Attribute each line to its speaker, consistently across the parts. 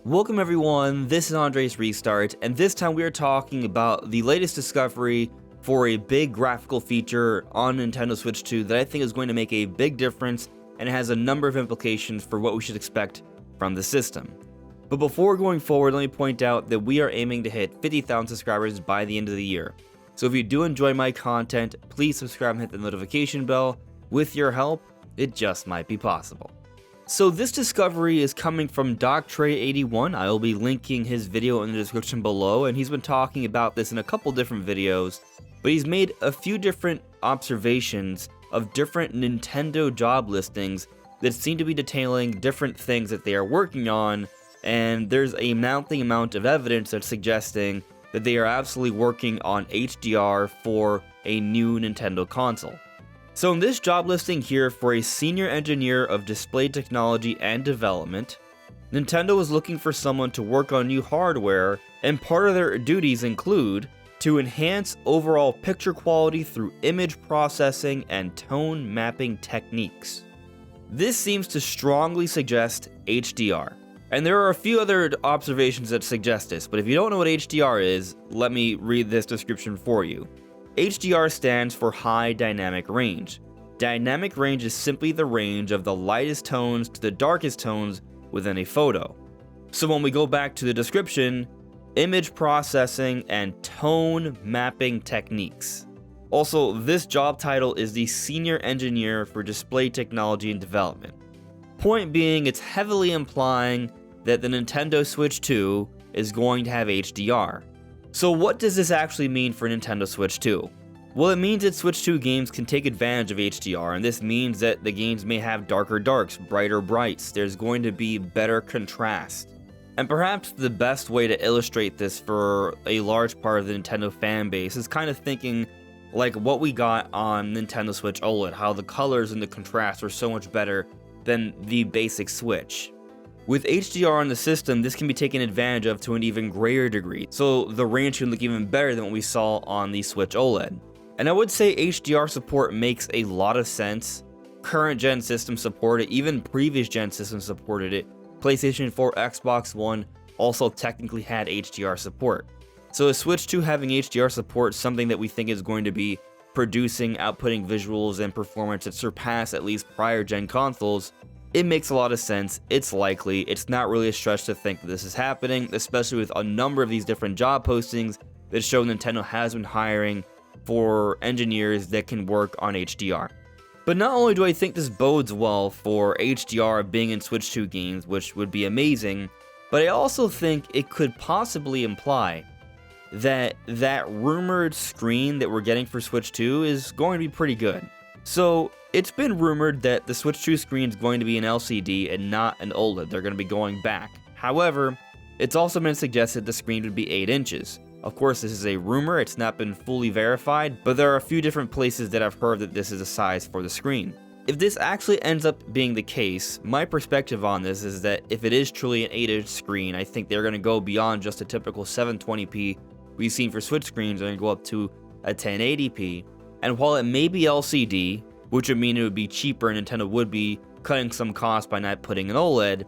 Speaker 1: Welcome everyone, this is Andre's Restart, and this time we are talking about the latest discovery for a big graphical feature on Nintendo Switch 2 that I think is going to make a big difference and has a number of implications for what we should expect from the system. But before going forward, let me point out that we are aiming to hit 50,000 subscribers by the end of the year. So if you do enjoy my content, please subscribe and hit the notification bell. With your help, it just might be possible. So this discovery is coming from DocTray81. I will be linking his video in the description below, and he's been talking about this in a couple different videos, but he's made a few different observations of different Nintendo job listings that seem to be detailing different things that they are working on, and there's a mounting amount of evidence that's suggesting that they are absolutely working on HDR for a new Nintendo console. So in this job listing here for a senior engineer of display technology and development, Nintendo is looking for someone to work on new hardware, and part of their duties include to enhance overall picture quality through image processing and tone mapping techniques. This seems to strongly suggest HDR. And there are a few other observations that suggest this, but if you don't know what HDR is, let me read this description for you. HDR stands for High Dynamic Range. Dynamic range is simply the range of the lightest tones to the darkest tones within a photo. So when we go back to the description, image processing and tone mapping techniques. Also, this job title is the Senior Engineer for Display Technology and Development. Point being, it's heavily implying that the Nintendo Switch 2 is going to have HDR. So what does this actually mean for Nintendo Switch 2? Well, it means that Switch 2 games can take advantage of HDR, and this means that the games may have darker darks, brighter brights, there's going to be better contrast. And perhaps the best way to illustrate this for a large part of the Nintendo fan base is kind of thinking like what we got on Nintendo Switch OLED, how the colors and the contrast are so much better than the basic Switch. With HDR on the system, this can be taken advantage of to an even greater degree, so the range can look even better than what we saw on the Switch OLED. And I would say HDR support makes a lot of sense. Current gen systems support it, even previous gen systems supported it. PlayStation 4, Xbox One also technically had HDR support. So a Switch 2 having HDR support is something that we think is going to be producing, outputting visuals and performance that surpass at least prior gen consoles. It makes a lot of sense, it's likely, it's not really a stretch to think that this is happening, especially with a number of these different job postings that show Nintendo has been hiring for engineers that can work on HDR. But not only do I think this bodes well for HDR being in Switch 2 games, which would be amazing, but I also think it could possibly imply that that rumored screen that we're getting for Switch 2 is going to be pretty good. So, it's been rumored that the Switch 2 screen is going to be an LCD and not an OLED. They're going to be going back. However, it's also been suggested the screen would be 8 inches. Of course, this is a rumor, it's not been fully verified, but there are a few different places that I've heard that this is a size for the screen. If this actually ends up being the case, my perspective on this is that if it is truly an 8-inch screen, I think they're going to go beyond just a typical 720p we've seen for Switch screens and go up to a 1080p. And while it may be LCD, which would mean it would be cheaper and Nintendo would be cutting some cost by not putting an OLED,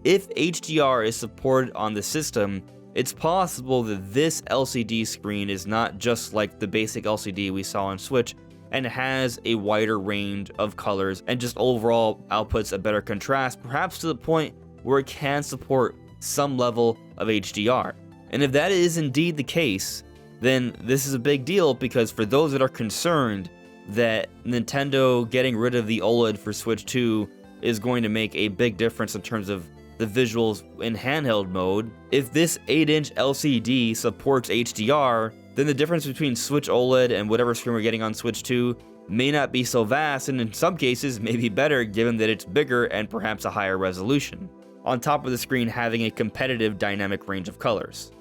Speaker 1: if HDR is supported on the system, it's possible that this LCD screen is not just like the basic LCD we saw on Switch and has a wider range of colors and just overall outputs a better contrast, perhaps to the point where it can support some level of HDR. And if that is indeed the case, then this is a big deal, because for those that are concerned that Nintendo getting rid of the OLED for Switch 2 is going to make a big difference in terms of the visuals in handheld mode, if this 8-inch LCD supports HDR, then the difference between Switch OLED and whatever screen we're getting on Switch 2 may not be so vast, and in some cases may be better given that it's bigger and perhaps a higher resolution, on top of the screen having a competitive dynamic range of colors.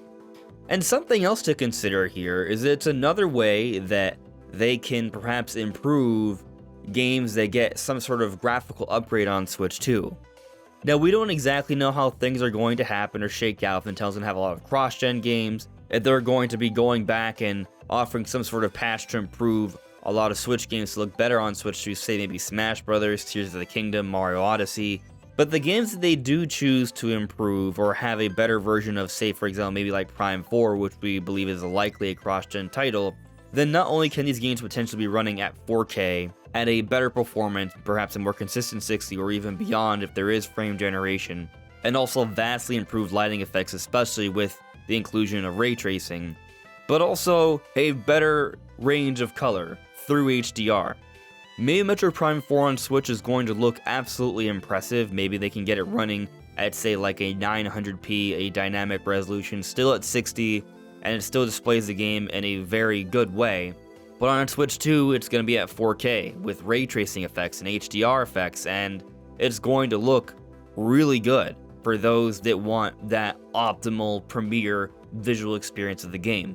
Speaker 1: And something else to consider here is that it's another way that they can perhaps improve games that get some sort of graphical upgrade on Switch 2. Now, we don't exactly know how things are going to happen or shake out, if Nintendo's going to have a lot of cross-gen games, if they're going to be going back and offering some sort of patch to improve a lot of Switch games to look better on Switch 2, say maybe Smash Brothers, Tears of the Kingdom, Mario Odyssey. But the games that they do choose to improve or have a better version of, say for example, maybe like Prime 4, which we believe is likely a cross-gen title, then not only can these games potentially be running at 4K, at a better performance, perhaps a more consistent 60 or even beyond if there is frame generation, and also vastly improved lighting effects, especially with the inclusion of ray tracing, but also a better range of color through HDR. Maybe Metroid Prime 4 on Switch is going to look absolutely impressive. Maybe they can get it running at, say, like a 900p, a dynamic resolution, still at 60, and it still displays the game in a very good way. But on Switch 2, it's going to be at 4K with ray tracing effects and HDR effects, and it's going to look really good for those that want that optimal premier visual experience of the game.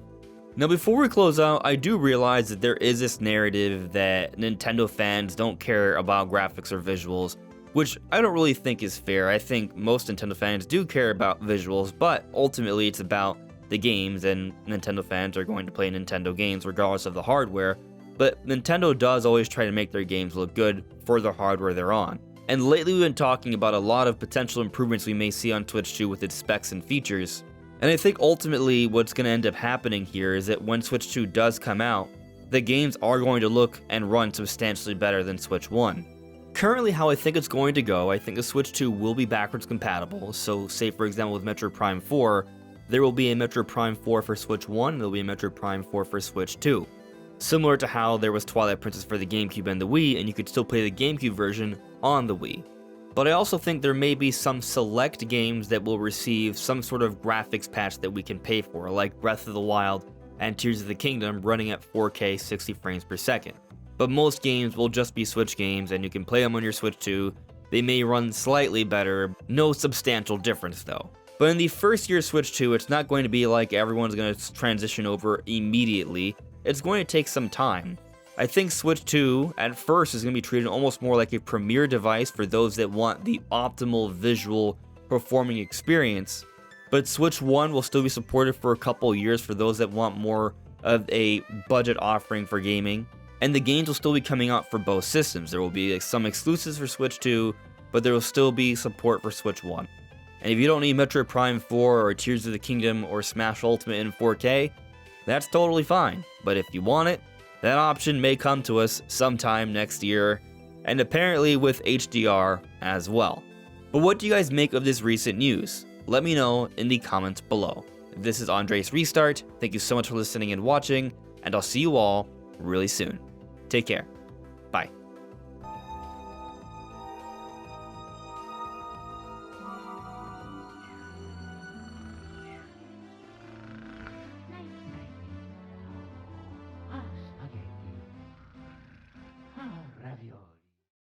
Speaker 1: Now before we close out, I do realize that there is this narrative that Nintendo fans don't care about graphics or visuals, which I don't really think is fair. I think most Nintendo fans do care about visuals, but ultimately it's about the games, and Nintendo fans are going to play Nintendo games regardless of the hardware, but Nintendo does always try to make their games look good for the hardware they're on. And lately we've been talking about a lot of potential improvements we may see on Switch 2 with its specs and features. And I think ultimately what's going to end up happening here is that when Switch 2 does come out, the games are going to look and run substantially better than Switch 1. Currently how I think it's going to go, I think the Switch 2 will be backwards compatible, so say for example with Metroid Prime 4, there will be a Metroid Prime 4 for Switch 1, and there will be a Metroid Prime 4 for Switch 2. Similar to how there was Twilight Princess for the GameCube and the Wii, and you could still play the GameCube version on the Wii. But I also think there may be some select games that will receive some sort of graphics patch that we can pay for, like Breath of the Wild and Tears of the Kingdom running at 4K 60 frames per second. But most games will just be Switch games, and you can play them on your Switch 2. They may run slightly better, no substantial difference though. But in the first year of Switch 2, it's not going to be like everyone's going to transition over immediately. It's going to take some time. I think Switch 2 at first is going to be treated almost more like a premier device for those that want the optimal visual performing experience, but Switch 1 will still be supported for a couple years for those that want more of a budget offering for gaming, and the games will still be coming out for both systems. There will be some exclusives for Switch 2, but there will still be support for Switch 1. And if you don't need Metroid Prime 4 or Tears of the Kingdom or Smash Ultimate in 4K, that's totally fine, but if you want it, that option may come to us sometime next year, and apparently with HDR as well. But what do you guys make of this recent news? Let me know in the comments below. This is Andres Restart. Thank you so much for listening and watching, and I'll see you all really soon. Take care.